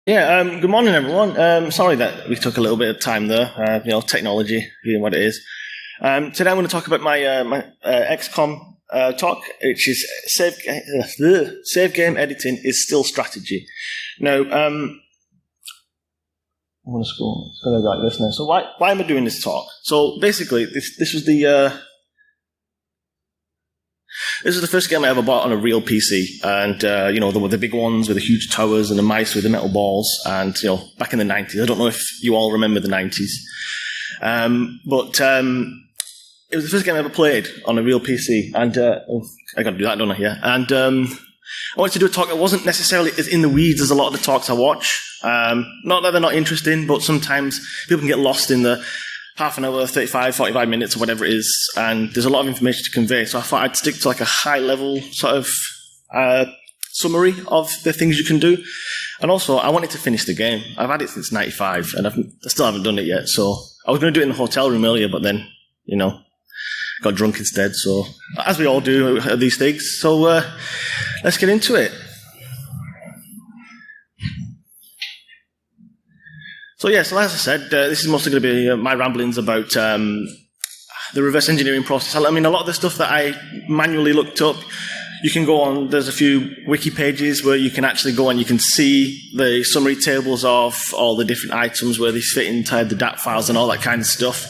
Yeah, good morning, everyone. Sorry that we took a little bit of time there. Technology being what it is. Today I'm going to talk about my XCOM talk, which is save game editing is still strategy. Now, I'm going to go like this now. So why am I doing this talk? So basically, this was this is the first game I ever bought on a real PC, and the big ones with the huge towers and the mice with the metal balls, and back in the 90s. I don't know if you all remember the 90s, but it was the first game I ever played on a real PC, and I got to do that, don't I? Yeah, and I wanted to do a talk that wasn't necessarily as in the weeds as a lot of the talks I watch. Not that they're not interesting, but sometimes people can get lost in the half an hour, 35, 45 minutes, or whatever it is, and there's a lot of information to convey, so I thought I'd stick to like a high-level sort of summary of the things you can do. And also, I wanted to finish the game. I've had it since 95, and I still haven't done it yet, so I was going to do it in the hotel room earlier, but then, got drunk instead, so as we all do at these things. So let's get into it. So as I said, this is mostly going to be my ramblings about the reverse engineering process. I mean, a lot of the stuff that I manually looked up, you can go on, there's a few wiki pages where you can actually go and you can see the summary tables of all the different items, where they fit inside the DAT files and all that kind of stuff.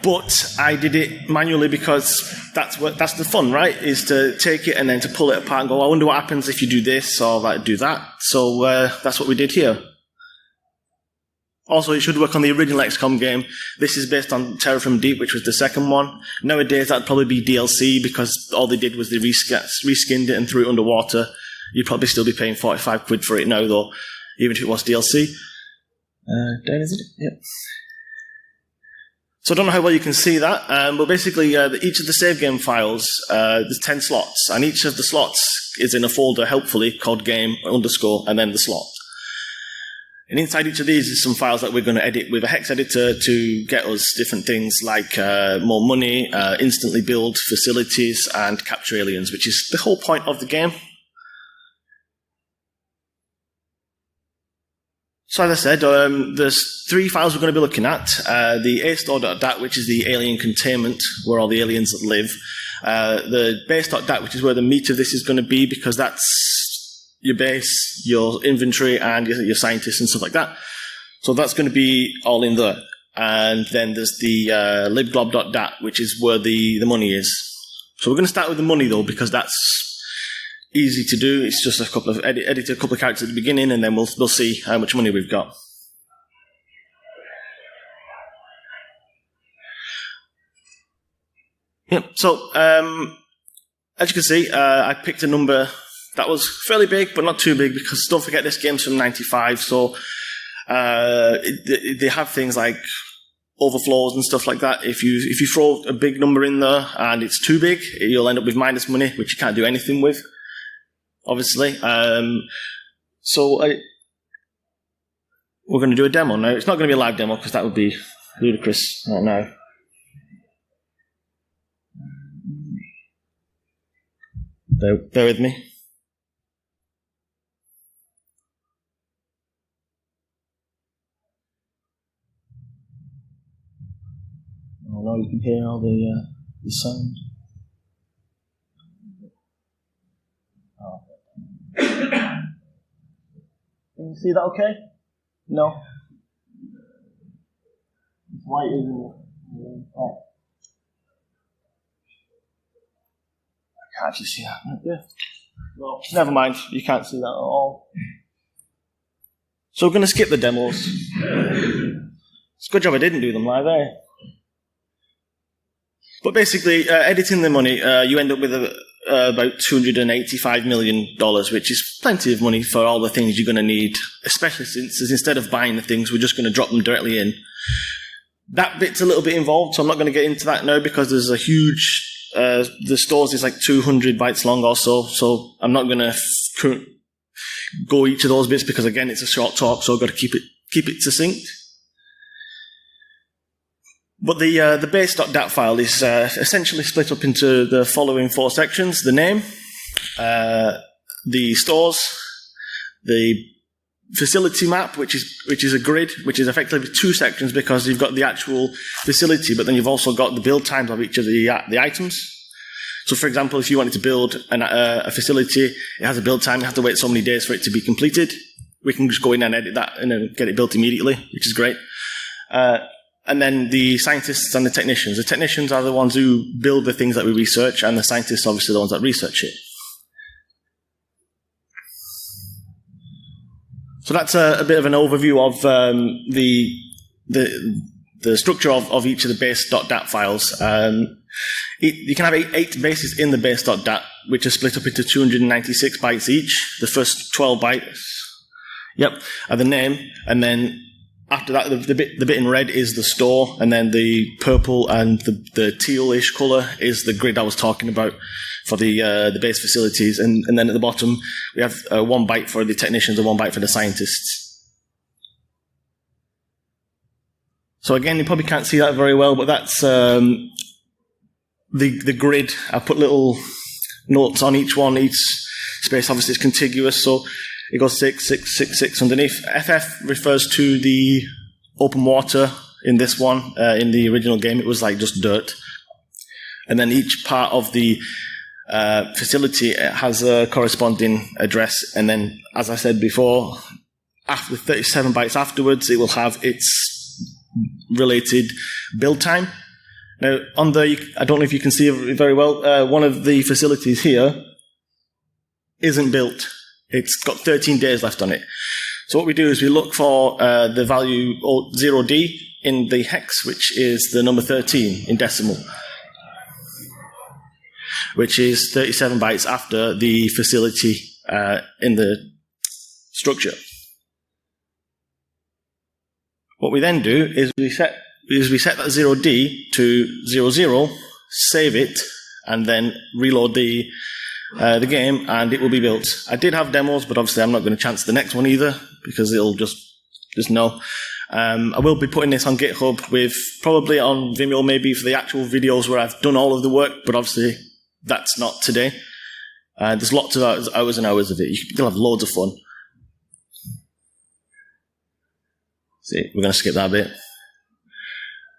But I did it manually because that's the fun, right? Is to take it and then to pull it apart and go, I wonder what happens if you do this or do that. So that's what we did here. Also, it should work on the original XCOM game. This is based on Terror from Deep, which was the second one. Nowadays, that'd probably be DLC, because all they did was they reskinned it and threw it underwater. You'd probably still be paying 45 quid for it now, though, even if it was DLC. Down, is it? Yep. So I don't know how well you can see that, but basically, each of the save game files, there's 10 slots, and each of the slots is in a folder, helpfully, called game _ and then the slot. And inside each of these is some files that we're going to edit with a hex editor to get us different things like more money, instantly build facilities, and capture aliens, which is the whole point of the game. So as I said, there's 3 files we're going to be looking at. The astore.dat, which is the alien containment, where all the aliens live. The base.dat, which is where the meat of this is going to be, because that's your base, your inventory, and your scientists and stuff like that. So that's going to be all in there. And then there's the libglob.dat, which is where the money is. So we're going to start with the money, though, because that's easy to do. It's just a couple of edit a couple of characters at the beginning, and then we'll see how much money we've got. Yep. So as you can see, I picked a number that was fairly big, but not too big, because don't forget this game's from 95, so they have things like overflows and stuff like that. If you throw a big number in there and it's too big, you'll end up with minus money, which you can't do anything with, obviously. We're going to do a demo now. It's not going to be a live demo, because that would be ludicrous right now. Bear with me. Oh no, you can hear all the sound. Oh. Can you see that okay? No? It's white, isn't it? Oh. I can't actually see that. Yeah. Well, never mind, you can't see that at all. So we're going to skip the demos. It's a good job I didn't do them live, eh? But basically, editing the money, you end up with about $285 million, which is plenty of money for all the things you're going to need, especially since instead of buying the things, we're just going to drop them directly in. That bit's a little bit involved, so I'm not going to get into that now, because there's a huge... the stores is like 200 bytes long or so I'm not going to go each of those bits, because again, it's a short talk, so I've got to keep it succinct. But the base.dat file is essentially split up into the following 4 sections: the name, the stores, the facility map, which is a grid, which is effectively 2 sections because you've got the actual facility, but then you've also got the build times of each of the items. So, for example, if you wanted to build a facility, it has a build time. You have to wait so many days for it to be completed. We can just go in and edit that and then get it built immediately, which is great. And then the scientists and the technicians. The technicians are the ones who build the things that we research, and the scientists are obviously the ones that research it. So that's a bit of an overview of the structure of each of the base.dat files. You can have 8 bases in the base.dat, which are split up into 296 bytes each. The first 12 bytes, are the name, and then after that, the bit in red is the store, and then the purple and the tealish colour is the grid I was talking about for the base facilities, and then at the bottom we have 1 byte for the technicians and 1 byte for the scientists. So again, you probably can't see that very well, but that's the grid. I put little notes on each one. Each space obviously is contiguous, so it goes 6, 6, 6, 6 underneath. FF refers to the open water in this one. In the original game, it was like just dirt. And then each part of the facility has a corresponding address. And then, as I said before, after 37 bytes afterwards, it will have its related build time. Now, I don't know if you can see it very well, one of the facilities here isn't built. It's got 13 days left on it. So what we do is we look for the value 0D in the hex, which is the number 13 in decimal, which is 37 bytes after the facility in the structure. What we then do is we set that 0D to 00, save it, and then reload the game, and it will be built. I did have demos, but obviously I'm not going to chance the next one either, because it'll just no. I will be putting this on GitHub, with probably on Vimeo maybe for the actual videos where I've done all of the work, but obviously that's not today. There's lots of hours and hours of it. You'll have loads of fun. See, we're going to skip that bit.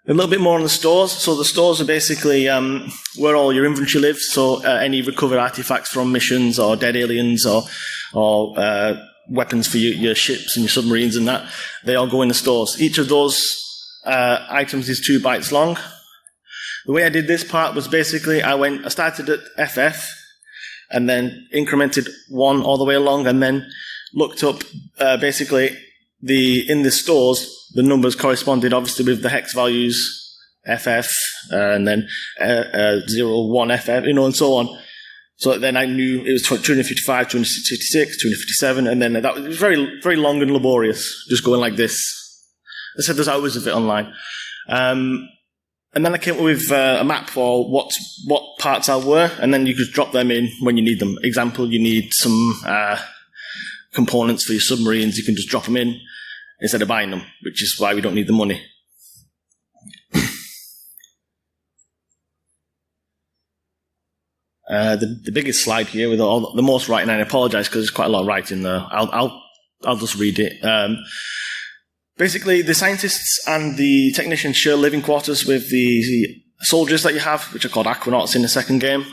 A little bit more on the stores. So the stores are basically where all your inventory lives. So any recovered artifacts from missions or dead aliens or weapons for your ships and your submarines and that, they all go in the stores. Each of those items is 2 bytes long. The way I did this part was basically I started at FF and then incremented 1 all the way along, and then looked up basically in the stores, the numbers corresponded obviously with the hex values, FF, and then 0, 1 FF, and so on. So then I knew it was 255, 256, 257, and then that was very, very long and laborious, just going like this. I said there's hours of it online. And then I came up with a map for what parts are where, and then you could drop them in when you need them. Example, you need some components for your submarines, you can just drop them in instead of buying them, which is why we don't need the money. The biggest slide here with the most writing, and I apologize because there's quite a lot of writing there. I'll just read it. Basically, the scientists and the technicians share living quarters with the soldiers that you have, which are called aquanauts in the second game.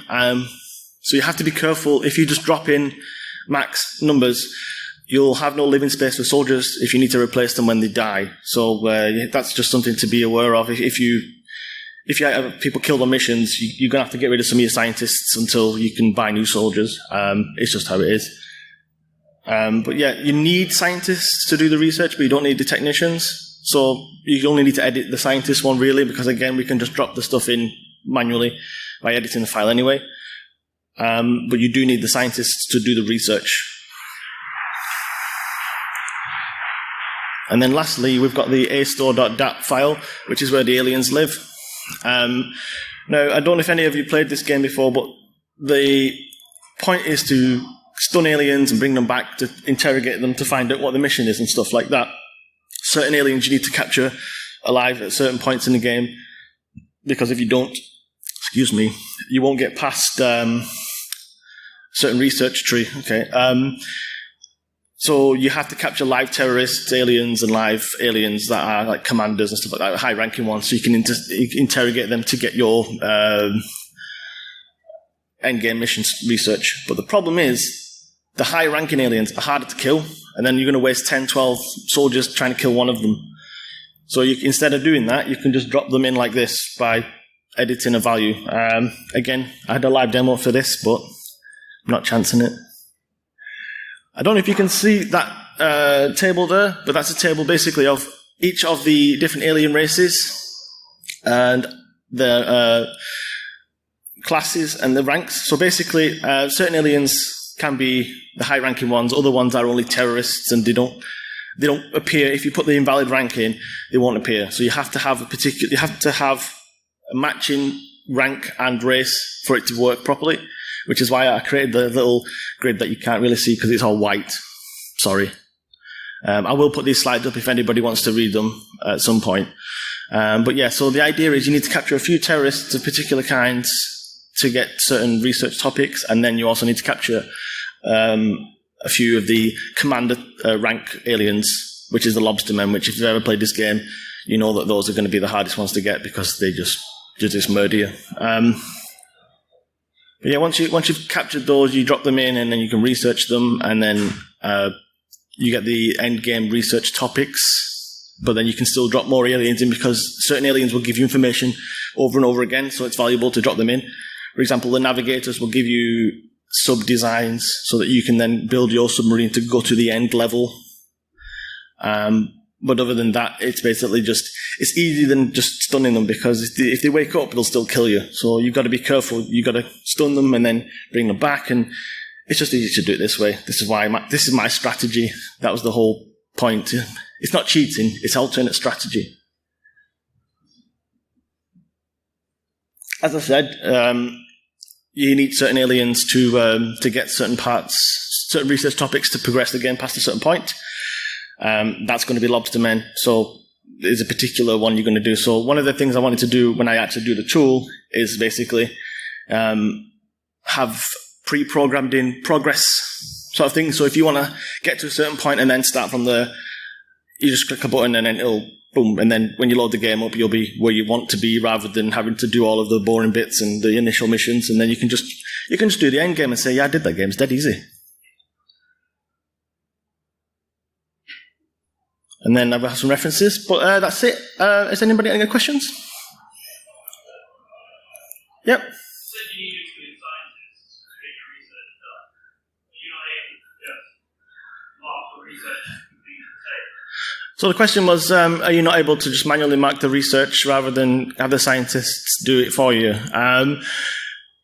So you have to be careful. If you just drop in max numbers, you'll have no living space for soldiers if you need to replace them when they die. So that's just something to be aware of. If you have people killed on missions, you're going to have to get rid of some of your scientists until you can buy new soldiers. It's just how it is. But yeah, you need scientists to do the research, but you don't need the technicians. So you only need to edit the scientist one, really, because again, we can just drop the stuff in manually by editing the file anyway. But you do need the scientists to do the research. And then lastly, we've got the astore.dat file, which is where the aliens live. Now, I don't know if any of you played this game before, but the point is to stun aliens and bring them back, to interrogate them, to find out what the mission is and stuff like that. Certain aliens you need to capture alive at certain points in the game, because if you don't, you won't get past certain research tree. Okay. So you have to capture live terrorists, aliens, and live aliens that are like commanders and stuff like that, high-ranking ones, so you can interrogate them to get your endgame mission research. But the problem is, the high-ranking aliens are harder to kill, and then you're going to waste 10, 12 soldiers trying to kill one of them. So instead of doing that, you can just drop them in like this by editing a value. Again, I had a live demo for this, but I'm not chancing it. I don't know if you can see that table there, but that's a table basically of each of the different alien races and their classes and the ranks. So basically, certain aliens can be the high-ranking ones. Other ones are only terrorists, and they don't appear. If you put the invalid rank in, they won't appear. So you have to have a matching rank and race for it to work properly, which is why I created the little grid that you can't really see because it's all white. Sorry. I will put these slides up if anybody wants to read them at some point. But yeah, so the idea is you need to capture a few terrorists of particular kinds to get certain research topics, and then you also need to capture a few of the commander rank aliens, which is the lobstermen, which if you've ever played this game, you know that those are going to be the hardest ones to get because they just murder you. But yeah, once you've captured those, you drop them in, and then you can research them, and then you get the end game research topics. But then you can still drop more aliens in because certain aliens will give you information over and over again, so it's valuable to drop them in. For example, the navigators will give you sub-designs so that you can then build your submarine to go to the end level. But other than that, it's basically it's easier than just stunning them because if they wake up, they'll still kill you. So you've got to be careful. You've got to stun them and then bring them back, and it's just easy to do it this way. This is my strategy. That was the whole point. It's not cheating, it's alternate strategy. As I said, you need certain aliens to get certain parts, certain research topics to progress the game past a certain point. That's going to be lobstermen. So there's a particular one you're going to do. So one of the things I wanted to do when I actually do the tool is basically have pre-programmed in progress sort of thing. So if you want to get to a certain point and then start from there, you just click a button and then it'll boom, and then when you load the game up, you'll be where you want to be rather than having to do all of the boring bits and the initial missions, and then you can just do the end game and say, yeah, I did that game, it's dead easy. And then I've got some references, but that's it. Has anybody got any questions? Yep. So the question was, are you not able to just manually mark the research rather than have the scientists do it for you?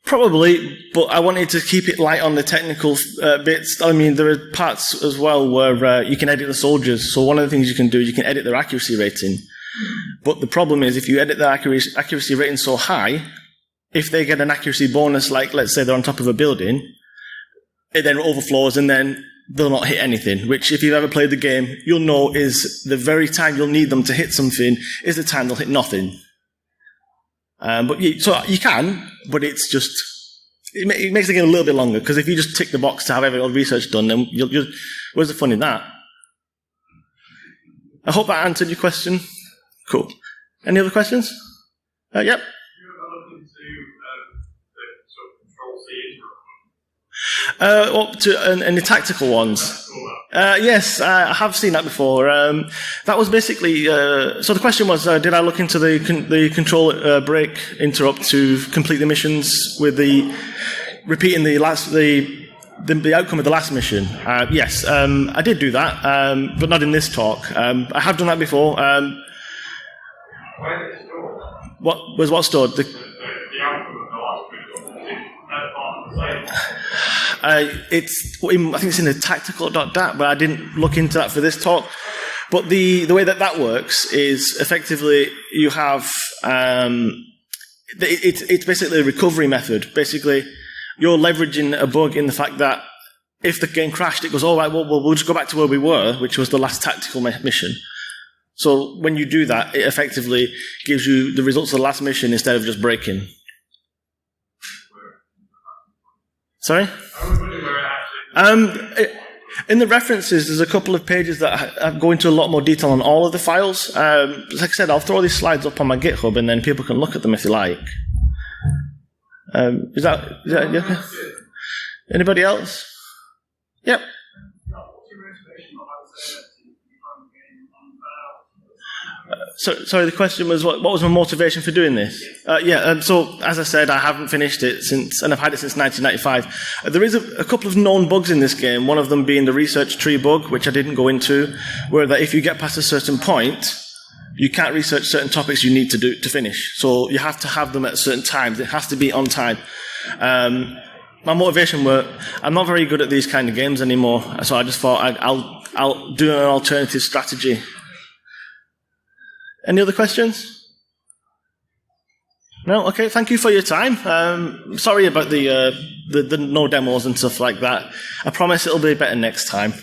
Probably, but I wanted to keep it light on the technical bits. I mean, there are parts as well where you can edit the soldiers. So one of the things you can do, you can edit their accuracy rating. But the problem is, if you edit their accuracy rating so high, if they get an accuracy bonus, like let's say they're on top of a building, it then overflows and then they'll not hit anything, which if you've ever played the game, you'll know is the very time you'll need them to hit something is the time they'll hit nothing. So you can, but it's just, it makes the game a little bit longer, because if you just tick the box to have every research done, then where's the fun in that? I hope that answered your question. Cool. Any other questions? Yep. Up to and the tactical ones. Yes, I have seen that before. That was basically. So the question was, did I look into the control break interrupt to complete the missions with the repeating the outcome of the last mission? Yes, I did do that, but not in this talk. I have done that before. Where is it stored? What stored? The outcome of the last mission. That part of the same. I think it's in the tactical.dat, but I didn't look into that for this talk. But the way that works is effectively you have it's basically a recovery method. Basically, you're leveraging a bug in the fact that if the game crashed, it goes, all right, well, we'll just go back to where we were, which was the last tactical mission. So when you do that, it effectively gives you the results of the last mission instead of just breaking. Sorry? In the references, there's a couple of pages that go into a lot more detail on all of the files. Like I said, I'll throw these slides up on my GitHub, and then people can look at them if they like. Is that okay? Anybody else? Yep. Sorry, the question was what was my motivation for doing this? So as I said, I haven't finished it and I've had it since 1995. There is a couple of known bugs in this game, one of them being the research tree bug, which I didn't go into, where that if you get past a certain point, you can't research certain topics you need to finish. So you have to have them at certain times. It has to be on time. My motivation were, I'm not very good at these kind of games anymore, so I just thought I'll do an alternative strategy. Any other questions? No? Okay, thank you for your time. Sorry about the no demos and stuff like that. I promise it'll be better next time.